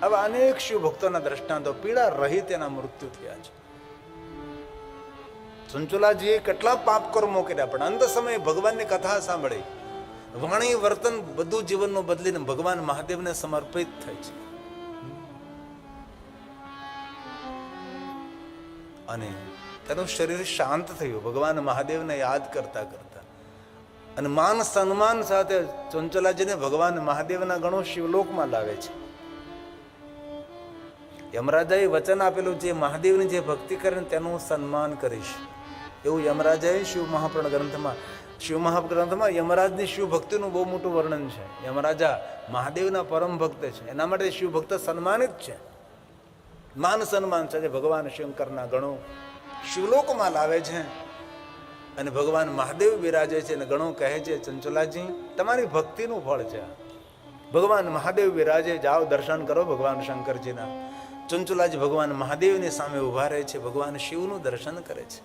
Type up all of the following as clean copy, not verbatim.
આવા અનેક શિવ ભક્તોના દ્રષ્ટાંતો પીડા રહિત એના મૃત્યુ થયા છે. ચંચુલાજીએ કેટલા પાપ કર્મો કર્યા, પણ અંત સમયે ભગવાનની કથા સાંભળી, વાણી વર્તન બધું જીવનનું બદલીને ભગવાન મહાદેવને સમર્પિત થાય છે. અને તેનું શરીર શાંત થયું ભગવાન મહાદેવને યાદ કરતા કરતા. અને માન સન્માન સાથે ચંચુલાજીને ભગવાન મહાદેવના ગણો શિવલોકમાં લાવે છે. યમરાજાએ વચન આપેલું, જે મહાદેવની જે ભક્તિ કરે તેનું સન્માન કરીશ, એવું યમરાજાએ શિવ મહાગ્રંથમાં યમરાજની શિવ ભક્તિનું બહુ મોટું વર્ણન છે. યમરાજા મહાદેવના પરમ ભક્ત છે, એના માટે શિવ ભક્ત સન્માનિત છે. માન સન્માન સાથે ભગવાન શંકરના ગણો શિવલોકમાં લાવે છે. અને ભગવાન મહાદેવ બિરાજે છે અને ગણો કહે છે, ચંચુલાજી તમારી ભક્તિનું ફળ છે. ભગવાન મહાદેવ બિરાજે, જાઓ દર્શન કરો ભગવાન શંકરજીના. ચંચુલાજી ભગવાન મહાદેવની સામે ઉભા રહે છે, ભગવાન શિવનું દર્શન કરે છે.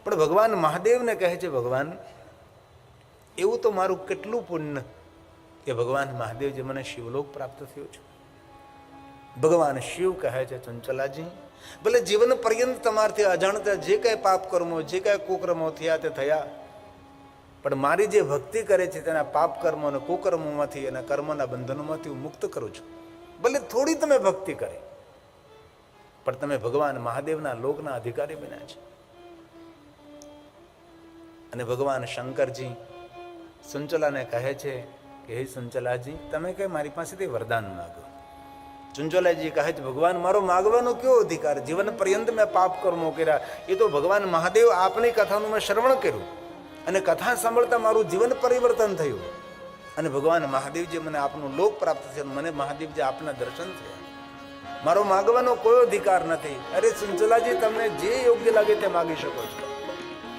પણ ભગવાન મહાદેવને કહે છે, ભગવાન એવું તો મારું કેટલું પુણ્ય કે ભગવાન મહાદેવજી મને શિવલોક પ્રાપ્ત થયો છે. ભગવાન શિવ કહે છે, ચંચુલાજી ભલે જીવન પર્યંત તમારથી અજાણતા જે કઈ પાપ કર્મો, જે કઈ કુકર્મો થયા તે થયા, પણ મારી જે ભક્તિ કરે છે તેના પાપ કર્મો અને કુકર્મોમાંથી અને કર્મોના બંધનોમાંથી હું મુક્ત કરું છું. ભલે થોડી તમે ભક્તિ કરી, પણ તમે ભગવાન મહાદેવના લોકના અધિકારી બન્યા છે. અને ભગવાન શંકરજી ચંચુલાને કહે છે કે હે ચંચુલાજી તમે કઈ મારી પાસેથી વરદાન માગો. ચંચુલાજી કહે છે, ભગવાન મારો માગવાનો કયો અધિકાર, જીવન પર્યંત મેં પાપ કર્મો કર્યા, એ તો ભગવાન મહાદેવ આપની કથાનું મેં શ્રવણ કર્યું અને કથા સાંભળતા મારું જીવન પરિવર્તન થયું. અને ભગવાન મહાદેવજી મને આપનું લોક પ્રાપ્ત થયું, મને મહાદેવજી આપના દર્શન થયા. મારો માગવાનો કોઈ અધિકાર નથી. અરે ચંચુલાજી તમને જે યોગ્ય લાગે તે માગી શકો છો.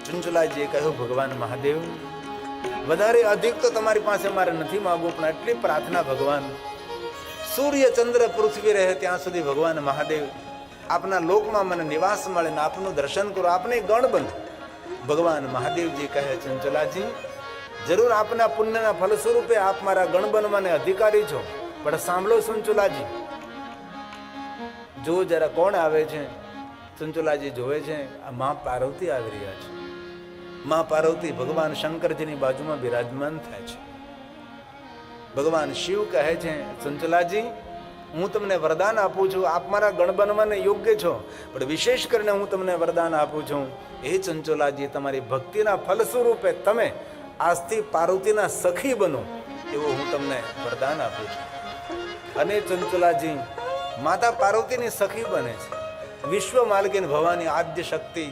ચંચુલાજીએ કહ્યું, ભગવાન મહાદેવ વધારે અધિક તો તમારી પાસે મારે નથી માગવું, પણ એટલી પ્રાર્થના ભગવાન સૂર્ય ચંદ્ર પૃથ્વી રહે ત્યાં સુધી ભગવાન મહાદેવ આપના લોકમાં મને નિવાસ મળે ને આપનું દર્શન કરો, આપને ગણ બનો. ભગવાન મહાદેવજી કહે, ચંચુલાજી જરૂર આપના પુણ્યના ફલ સ્વરૂપે આપ મારા ગણ બનવાને અધિકારી છો, પણ સાંભળો ચંચુલાજી, જો જરા કોણ આવે છે. ચંચુલાજી જોવે છે, આ મા પાર્વતી આવી રહ્યા છે. મા પાર્વતી ભગવાન શંકરજીની બાજુમાં બિરાજમાન થાય છે. ભગવાન શિવ કહે છે, ચંચુલાજી હું તમને વરદાન આપું છું, આપ મારા ગણ બનવાને યોગ્ય છો, પણ વિશેષ કરીને હું તમને વરદાન આપું છું, હે ચંચુલાજી તમારી ભક્તિના ફલ સ્વરૂપે તમે આજથી પાર્વતીના સખી બનો, એવું હું તમને વરદાન આપું છું. અને ચંચુલાજી માતા પાર્વતીની સખી બને છે. વિશ્વ માલકીન ભવાની આદ્ય શક્તિ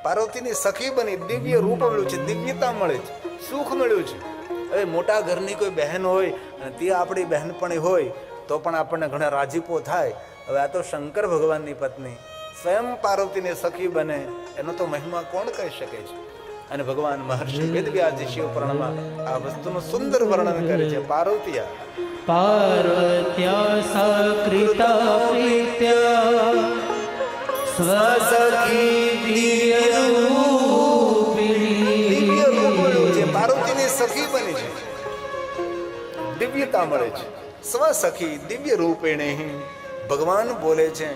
પાર્વતીની સખી બની દિવ્ય રૂપ મળ્યું છે, દિવ્યતા મળે છે, સુખ મળ્યું છે. હવે મોટા ઘરની કોઈ બહેન હોય અને તે આપણી બહેનપણી હોય તો પણ આપણને ઘણા રાજીપો થાય. હવે આ તો શંકર ભગવાનની પત્ની સ્વયં પાર્વતીની સખી બને, એનો તો મહિમા કોણ કહી શકે છે. અને ભગવાન મહર્ષિ વેદવ્યાસજી શિવ પુરાણમાં આ વસ્તુનું સુંદર વર્ણન કરે છે. પાર્વત્યા સકૃતા પ્રીત્યા સ્વસખી દિવ્યરૂપિણી, પાર્વતીની સખી બની છે, દિવ્યતા મળે છે. સ્વસખી દિવ્ય રૂપિણી, ભગવાન બોલે છે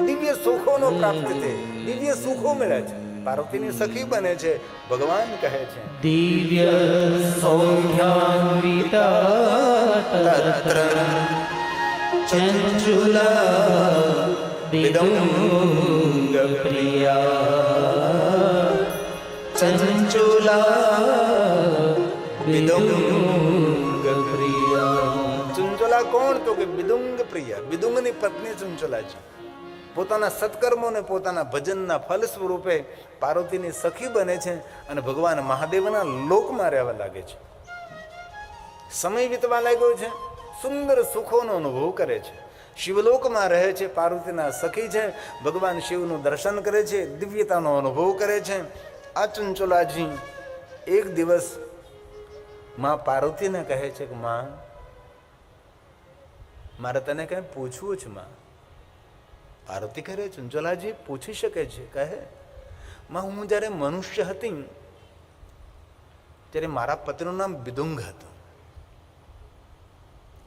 દિવ્ય સુખોનો પ્રાપ્ત છે, દિવ્ય સુખો મળ્યા છે. પાર્વતીની સખી બને છે. ભગવાન કહે છે, દિવ્ય સૌખ્યાન્વિતા તત્ર ચંચુલા વિદુંગ પ્રિયા, ચંચુલા વિદુંગ પ્રિયા. ચંચુલા કોણ? તો કે વિદુંગ પ્રિયા, વિદુંગની પત્ની ચંચુલા છે. પોતાના સત્કર્મોને પોતાના ભજનના ફલ સ્વરૂપે પાર્વતીની સખી બને છે અને ભગવાન મહાદેવના લોકમાં રહેવા લાગે છે. સમય વીતવા લાગ્યો છે, સુંદર સુખોનો અનુભવ કરે છે, શિવલોકમાં રહે છે, પાર્વતીના સખી છે, ભગવાન શિવનું દર્શન કરે છે, દિવ્યતાનો અનુભવ કરે છે. આ ચંચુલાજી એક દિવસ માં પાર્વતીને કહે છે કે માં મારે તને કંઈ પૂછવું છે. માં પાર્વતી કહે, ચંચુલાજી પૂછી શકે છે. કહે, માં હું જ્યારે મનુષ્ય હતી ત્યારે મારા પતિનું નામ વિદુંગ હતું.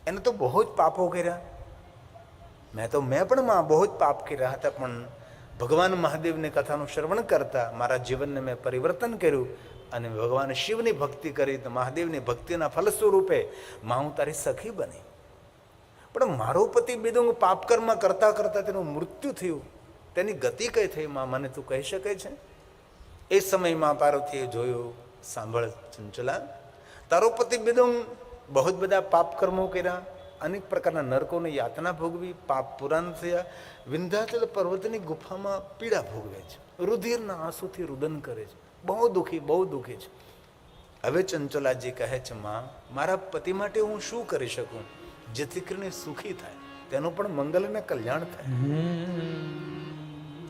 એને તો બહુ જ પાપો કર્યા, મેં પણ માં બહુ જ પાપ કર્યા હતા, પણ ભગવાન મહાદેવની કથાનું શ્રવણ કરતા મારા જીવનને મેં પરિવર્તન કર્યું અને ભગવાન શિવની ભક્તિ કરી તો મહાદેવની ભક્તિના ફલ સ્વરૂપે માં હું તારી સખી બની. પણ મારો પતિ બિદુંગ પાપકર્મ કરતા કરતા તેનું મૃત્યુ થયું, તેની ગતિ કઈ થઈ માં, મને તું કહી શકે છે? એ સમયમાં પાર્વતીએ જોયું, સાંભળ ચંચલા, તારો પતિ બિદુંગ બહુ જ બધા પાપ કર્મો કર્યા, અનેક પ્રકારના નરકોની યાતના ભોગવી, પાપ પુરાણ થયા, વિંધ્યાચલ પર્વતની ગુફામાં પીડા ભોગવે છે, રુધિરના આંસુથી રુદન કરે છે, બહુ દુઃખી છે. હવે ચંચલાજી કહે છે, માં મારા પતિ માટે હું શું કરી શકું જેથી કરીને સુખી થાય, તેનું પણ મંગલ અને કલ્યાણ થાય.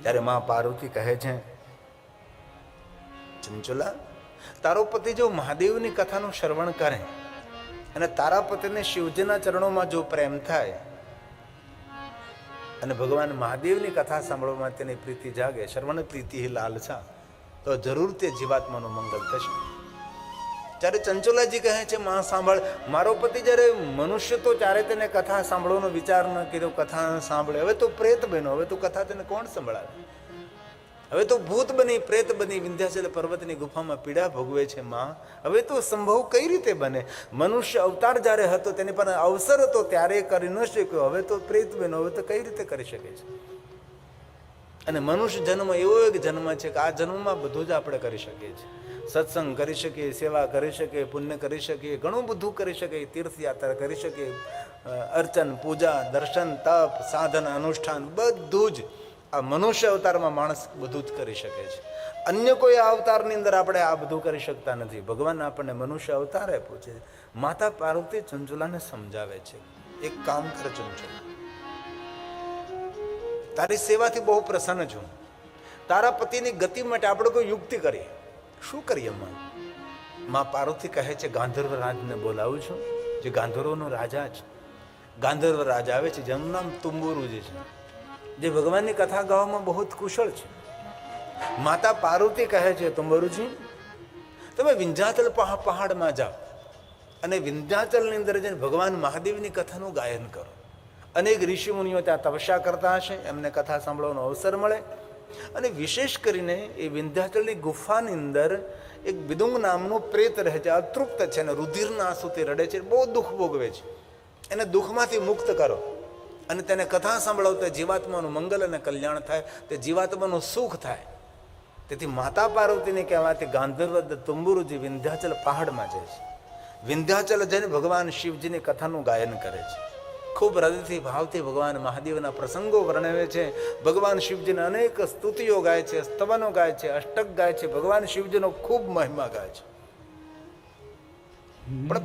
ત્યારે માં પાર્વતી કહે છે, ચંચલા, તારો પતિ જો મહાદેવની કથાનું શ્રવણ કરે અને તારા પતિને શિવજીના ચરણોમાં જો પ્રેમ થાય અને ભગવાન મહાદેવની કથા સાંભળવામાં તેની પ્રીતિ જાગે, શ્રવણ પ્રીતિ લાલસા, તો જરૂર તે જીવાત્માનું મંગળ થશે. ત્યારે ચંચલાજી કહે છે, માં સાંભળ, મારો પતિ જ્યારે મનુષ્ય તો ત્યારે તેને કથા સાંભળવાનો વિચાર ન કર્યો, કથા સાંભળે, હવે તો પ્રેત બન્યો, હવે તો કથા તેને કોણ સંભળાવે? હવે તો ભૂત બની, પ્રેત બની, વિંધ્યાચલ પર્વતની ગુફામાં પીડા ભોગવે છે. માં હવે તો સંભવ કઈ રીતે બને? મનુષ્ય અવતાર જ્યારે હતો તેની પર અવસર હતો ત્યારે કરી ન શક્યો, હવે તો પ્રેત બન્યો, હવે તો કઈ રીતે કરી શકે છે? અને મનુષ્ય જન્મ એવો એક જન્મ છે કે આ જન્મમાં બધું જ આપણે કરી શકીએ છીએ. સત્સંગ કરી શકીએ, સેવા કરી શકીએ, પુણ્ય કરી શકીએ, ઘણું બધું કરી શકીએ, તીર્થયાત્રા કરી શકીએ, અર્ચન, પૂજા, દર્શન, તપ, સાધન, અનુષ્ઠાન બધું જ આ મનુષ્ય અવતારમાં માણસ બધું જ કરી શકે છે. અન્ય કોઈ અવતારની અંદર આપણે આ બધું કરી શકતા નથી. ભગવાન આપણને મનુષ્ય અવતાર આપ્યો છે. માતા પાર્વતી ચંચલાને સમજાવે છે, એક કામ કર ચંચલા, તારી સેવાથી બહુ પ્રસન્ન છું, તારા પતિની ગતિ માટે આપણે કોઈ યુક્તિ કરીએ. શું કરીએ માં પાર્વતી કહે છે, ગાંધર્વ રાજને બોલાવું છું, જે ગાંધર્વનો રાજા છે. ગાંધર્વ રાજ આવે છે, જેનું નામ તુંબુરુજી છે, જે ભગવાનની કથા ગાવામાં બહુ જ કુશળ છે. માતા પાર્વતી કહે છે, તુંબરુજી, તમે વિંધ્યાચલ પહાડમાં જાઓ અને વિંધ્યાચલની અંદર જઈને ભગવાન મહાદેવની કથાનું ગાયન કરો. અનેક ઋષિ મુનિઓ ત્યાં તપસ્યા કરતા હશે, એમને કથા સાંભળવાનો અવસર મળે. અને વિશેષ કરીને એ વિંધ્યાચલની ગુફાની અંદર એક બિદુંગ નામનું પ્રેત રહે છે, અતૃપ્ત છે અને રુધિરના આંસુથી રડે છે, બહુ દુઃખ ભોગવે છે. એને દુઃખમાંથી મુક્ત કરો અને તેને કથા સાંભળાવતા જીવાત્માનું મંગલ અને કલ્યાણ થાય, તે જીવાત્માનું સુખ થાય. તેથી માતા પાર્વતીને કહેવાથી ગાંધર્વ તુંબુરુજી વિંધ્યાચલ પહાડમાં જાય છે. વિંધ્યાચલ જઈને ભગવાન શિવજીની કથાનું ગાયન કરે છે. ખૂબ હૃદયથી ભાવથી ભગવાન મહાદેવના પ્રસંગો વર્ણવે છે. ભગવાન શિવજીને અનેક સ્તુતિઓ ગાય છે, સ્તવનો ગાય છે, અષ્ટક ગાય છે, ભગવાન શિવજીનો ખૂબ મહિમા ગાય છે. પણ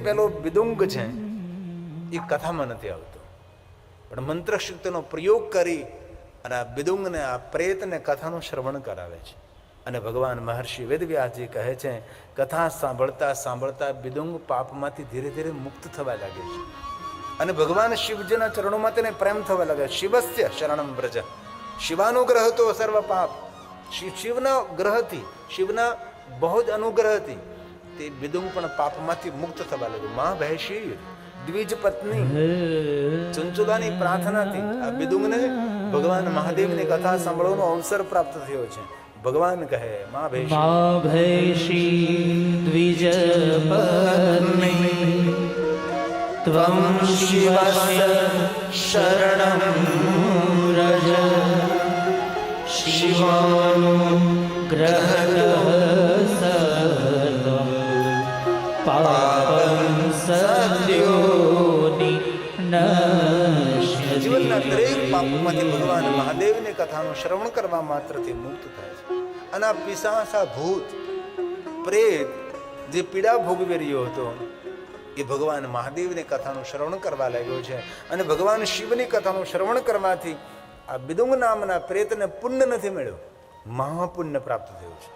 પેલો બિદુંગ છે એ કથામાં નથી આવતો, પણ મંત્ર શક્તિનો પ્રયોગ કરી અને આ બિદુંગને, આ પ્રેતને કથાનું શ્રવણ કરાવે છે. અને ભગવાન મહર્ષિ વેદવ્યાસજી કહે છે, કથા સાંભળતા સાંભળતા બિદુંગ પાપમાંથી ધીરે ધીરે મુક્ત થવા લાગે છે અને ભગવાન શિવજીના ચરણોમાં તેને પ્રેમ થવા લાગે. શિવસ્ય શરણમ વ્રજ, શિવાનુગ્રહ તો સર્વ પાપ. શિવના ગ્રહથી, શિવના બહુ જ અનુગ્રહથી તે બિદુંગ પણ પાપમાંથી મુક્ત થવા લાગ્યું. મા ભૈષી દ્વિજ પત્ની ચંચુલાની પ્રાર્થનાથી આ બિદુંગને ભગવાન મહાદેવની કથા સાંભળવાનો અવસર પ્રાપ્ત થયો છે. ભગવાન કહે, મા ભૈષી દ્વિજ પત્ની ત્વમ શિવસ્ય શરણં વ્રજ, શિવાનુગ્રહઃ સર્વં પાપં સદ્યોનિ નશ્યતિ. જીવનના દરેક પાપમાંથી ભગવાન મહાદેવની કથાનું શ્રવણ કરવા માત્રથી મુક્ત થાય છે. અને આ પિશાચા ભૂત પ્રેત જે પીડા ભોગવી રહ્યો હતો એ ભગવાન મહાદેવની કથાનું શ્રવણ કરવા લાગ્યો છે. અને ભગવાન શિવની કથાનું શ્રવણ કરવાથી આ બિદુંગ નામના પ્રેતને પુણ્ય નથી મળ્યો, મહાપુણ્ય પ્રાપ્ત થયું છે.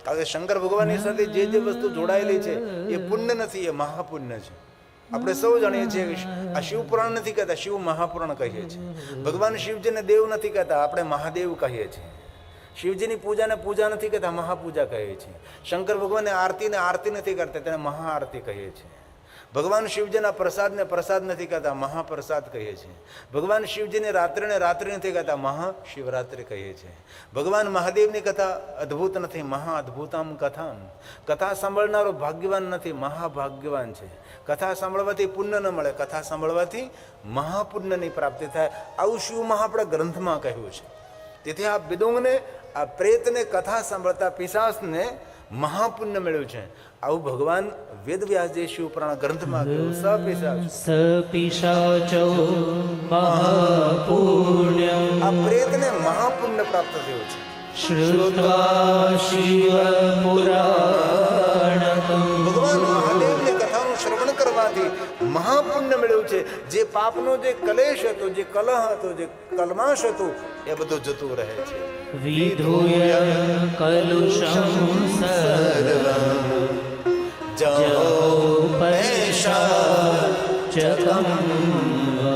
કારણ કે શંકર ભગવાનની સાથે જે વસ્તુ જોડાયેલી છે એ પુણ્ય નથી, એ મહાપુણ્ય છે. આપણે સૌ જાણીએ છીએ કે આ શિવ પુરાણ નથી કહેતા, શિવ મહાપુરાણ કહીએ છીએ. ભગવાન શિવજીને દેવ નથી કહેતા, આપણે મહાદેવ કહીએ છીએ. શિવજીની પૂજાને પૂજા નથી કહેતા, મહાપૂજા કહીએ છીએ. શંકર ભગવાનને આરતીને આરતી નથી કરતા, તેને મહાઆરતી કહીએ છીએ. ભગવાન શિવજીના પ્રસાદને પ્રસાદ નથી કહેતા, મહાપ્રસાદ કહીએ છીએ. ભગવાન શિવજીને રાત્રિને રાત્રિ નથી કહેતા, મહાશિવરાત્રિ કહીએ છીએ. ભગવાન મહાદેવની કથા અદ્ભુત નથી, મહા અદ્ભુતામ કથામ. કથા સાંભળનારો ભાગ્યવાન નથી, મહાભાગ્યવાન છે. કથા સાંભળવાથી પુણ્ય ન મળે, કથા સાંભળવાથી મહાપુણ્યની પ્રાપ્તિ થાય. આવું શિવમાં આપણા ગ્રંથમાં કહ્યું છે. તેથી આ બિદુંગને, આ પ્રેતને કથા સાંભળતા પિશાચને મહાપુણ્ય મળ્યું છે. આવું ભગવાન વેદવ્યાસજી શિવપુરાણ ગ્રંથમાં કહ્યું. સપિશાચો મહાપુણ્યમ. આ પ્રેતને મહાપુણ્ય પ્રાપ્ત થયું છે. શ્રુત્વા શિવ પુરાણમ. ભગવાન મહાદેવની કથાનું શ્રવણ કરવાથી મહાપુણ્ય મળ્યું છે. જે પાપનો જે કલેશ હતો, જે કલહ હતો, જે કલમાશ હતું, એ બધું જતું રહે છે. વિધુય કલુષમ સર્વમ જૌપૈશાચકમ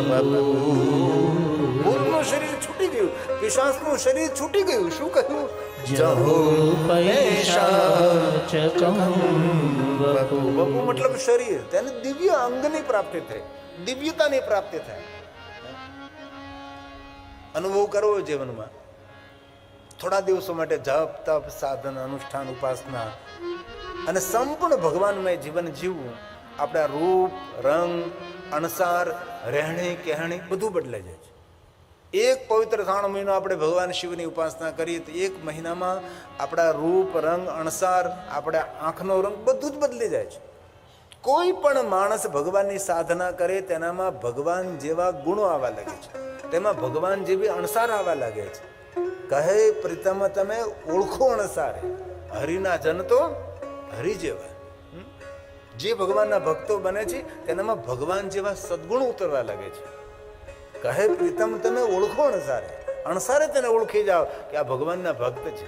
વપુ. ભૂતનું શરીર છૂટી ગયું, પિશાચનું શરીર છૂટી ગયું. શું કહ્યું? જૌપૈશાચકમ વપુ. વપુ મતલબ શરીર. તેને દિવ્ય અંગની પ્રાપ્તિ થઈ, દિવ્યતાની પ્રાપ્તિ થાય. અનુભવ કરવો જીવનમાં. થોડા દિવસો માટે જપ તપ સાધન અનુષ્ઠાન ઉપાસના અને સંપૂર્ણ ભગવાનમય જીવન જીવવું. આપણા રૂપ રંગ અણસાર રહેણી કહેણી બધું બદલાઈ જાય છે. એક પવિત્ર 3 મહિનો આપણે ભગવાન શિવની ઉપાસના કરીએ તો 1 મહિનામાં આપણા રૂપ રંગ અણસાર, આપણા આંખનો રંગ બધું જ બદલી જાય છે. કોઈ પણ માણસ ભગવાનની સાધના કરે તેનામાં ભગવાન જેવા ગુણો આવવા લાગે છે, તેમાં ભગવાન જેવી અણસાર આવવા લાગે છે. કહે પ્રીતમ તમે ઓળખો અણસારે, હરિના જન તો હરિ જેવા. જે ભગવાનના ભક્તો બને છે તેનામાં ભગવાન જેવા સદગુણ ઉતરવા લાગે છે. કહે પ્રીતમ તમે ઓળખો અણસારે, અણસારે તેને ઓળખી જાઓ કે આ ભગવાનના ભક્ત છે.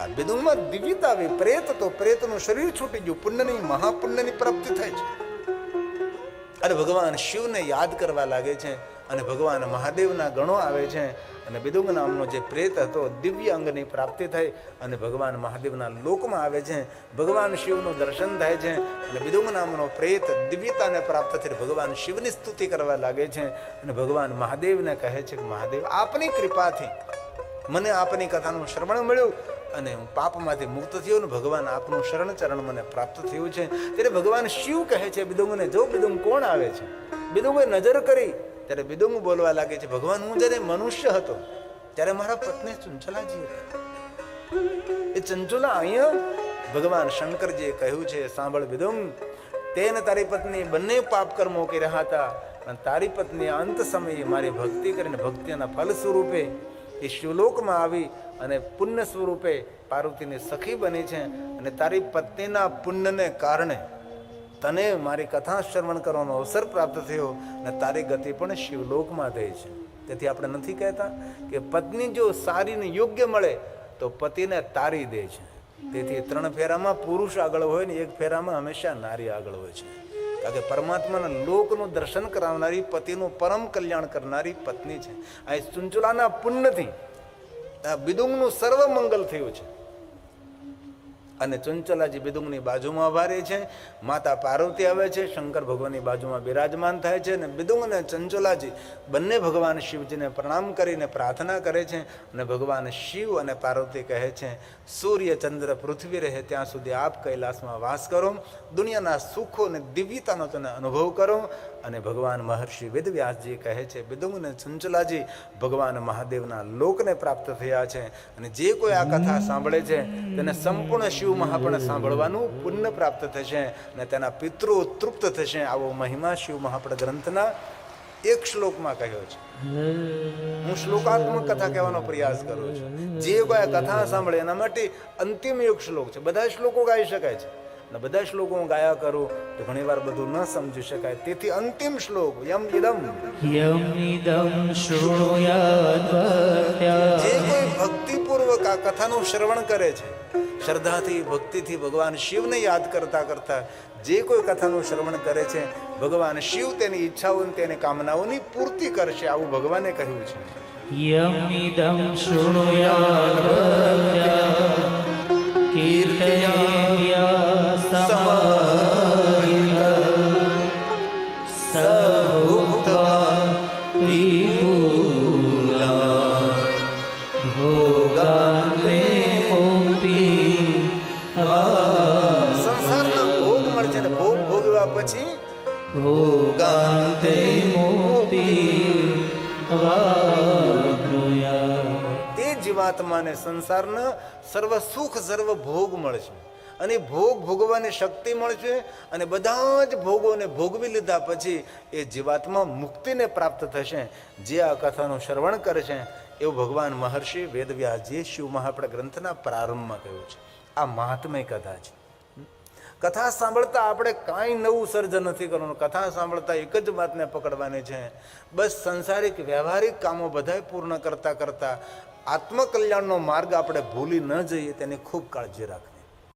આ બિદુંગમાં દિવ્યતા આવી. પ્રેત તો પ્રેતનું શરીર છૂટી ગયું, પુણ્યની મહાપુણ્યની પ્રાપ્તિ થાય છે. અને ભગવાન શિવને યાદ કરવા લાગે છે અને ભગવાન મહાદેવના ગણો આવે છે. અને બિદુંગ નામનો જે પ્રેત હતો દિવ્ય અંગની પ્રાપ્તિ થઈ અને ભગવાન મહાદેવના લોકમાં આવે છે. ભગવાન શિવનું દર્શન થાય છે અને બિદુંગ નામનો પ્રેત દિવ્યતાને પ્રાપ્ત થઈ ભગવાન શિવની સ્તુતિ કરવા લાગે છે અને ભગવાન મહાદેવને કહે છે કે મહાદેવ આપની કૃપાથી મને આપની કથાનું શ્રવણ મળ્યું અને હું પાપમાંથી મુક્ત થયો ને ભગવાન આપનું શરણ ચરણ મને પ્રાપ્ત થયું છે. ત્યારે ભગવાન શિવ કહે છે બિદુંગને, જો બિદુંગ કોણ આવે છે? બિદુંગે નજર કરી ત્યારે બિદુંગ બોલવા લાગે છે, ભગવાન હું જ્યારે મનુષ્ય હતો ત્યારે મારા પત્ની ચંચલાજી હતા. એ ચંચુલા અહીંયા ભગવાન શંકરજીએ કહ્યું છે, સાંભળ બિદુંગ, તેને તારી પત્ની બંને પાપ કર્મો કર્યા હતા અને તારી પત્ની અંત સમયે મારી ભક્તિ કરીને ભક્તિના ફલ સ્વરૂપે એ શિવલોકમાં આવી અને પુણ્ય સ્વરૂપે પાર્વતીની સખી બની છે. અને તારી પત્નીના પુણ્યને કારણે તને મારી કથા શ્રવણ કરવાનો અવસર પ્રાપ્ત થયો અને તારી ગતિ પણ શિવલોકમાં થઈ છે. તેથી આપણે નથી કહેતા કે પત્ની જો સારી ને યોગ્ય મળે તો પતિને તારી દે છે. તેથી 3 ફેરામાં પુરુષ આગળ હોય ને 1 ફેરામાં હંમેશા નારી આગળ હોય છે. કારણ કે પરમાત્માના લોકનું દર્શન કરાવનારી, પતિનું પરમ કલ્યાણ કરનારી પત્ની છે. આ ચંચુલાના પુણ્યથી આ બિદુંગનું સર્વ મંગલ થયું છે. અને ચંચલાજી બિદુંગની બાજુમાં ઉભા રહે છે. માતા પાર્વતી આવે છે, શંકર ભગવાનની બાજુમાં બિરાજમાન થાય છે અને બિદુંગ અને ચંચલાજી બંને ભગવાન શિવજીને પ્રણામ કરીને પ્રાર્થના કરે છે. અને ભગવાન શિવ અને પાર્વતી કહે છે, સૂર્ય ચંદ્ર પૃથ્વી રહે ત્યાં સુધી આપ કૈલાસમાં વાસ કરો, દુનિયાના સુખો અને દિવ્યતાનો તમે અનુભવ કરો. અને ભગવાન મહર્ષિ વેદવ્યાસજી કહે છે, બિદુંગ અને ચંચલાજી ભગવાન મહાદેવના લોકને પ્રાપ્ત થયા છે. અને જે કોઈ આ કથા સાંભળે છે તેને સંપૂર્ણ શિવ મહાપણ સાંભળવાનું પુણ્ય પ્રાપ્ત થશે અને તેના પિતૃ તૃપ્ત થશે. આવો મહિમા શિવ મહાપણ ગ્રંથના 1 શ્લોકમાં કહ્યો છે. હું શ્લોકાત્મક કથા કહેવાનો પ્રયાસ કરું છું. જે કોઈ આ કથા સાંભળે એના માટે અંતિમ 1 શ્લોક છે. બધા શ્લોકો ગાઈ શકાય છે અને બધા શ્લોકો હું ગાયા કરું તો ઘણી વાર બધું ન સમજી શકાય. તેથી અંતિમ શ્લોક યમ ઇદમ જે કોઈ ભક્તિપૂર્વક આ કથાનું શ્રવણ કરે છે, શ્રદ્ધાથી ભક્તિથી ભગવાન શિવને યાદ કરતા કરતા જે કોઈ કથાનું શ્રવણ કરે છે, ભગવાન શિવ તેની ઈચ્છાઓ તેની કામનાઓની પૂર્તિ કરશે. આવું ભગવાને કહ્યું છે. યમિદં શૃણુયાદ્ કીર્તયામ્યા સમાહિતઃ ભોગાંતે મુક્તિ વાપ્નુયા. તે જીવાત્માને સંસારના સર્વ સુખ સર્વ ભોગ મળશે અને ભોગ ભોગવવાની શક્તિ મળશે અને બધા જ ભોગોને ભોગવી લીધા પછી એ જીવાત્મા મુક્તિને પ્રાપ્ત થશે. જે આ કથાનું શ્રવણ કરે છે એવું ભગવાન મહર્ષિ વેદવ્યાસજીએ શિવ મહાપડ ગ્રંથના પ્રારંભમાં કહ્યું છે. આ મહાત્મય કથા છે. કથા સાંભળતા આપણે કાંઈ નવું સર્જન નથી કરવાનું. કથા સાંભળતા એક જ વાતને પકડવાની છે, બસ સંસારિક વ્યવહારિક કામો બધાય પૂર્ણ કરતા કરતા આત્મકલ્યાણનો માર્ગ આપણે ભૂલી ન જઈએ તેની ખૂબ કાળજી રાખવી.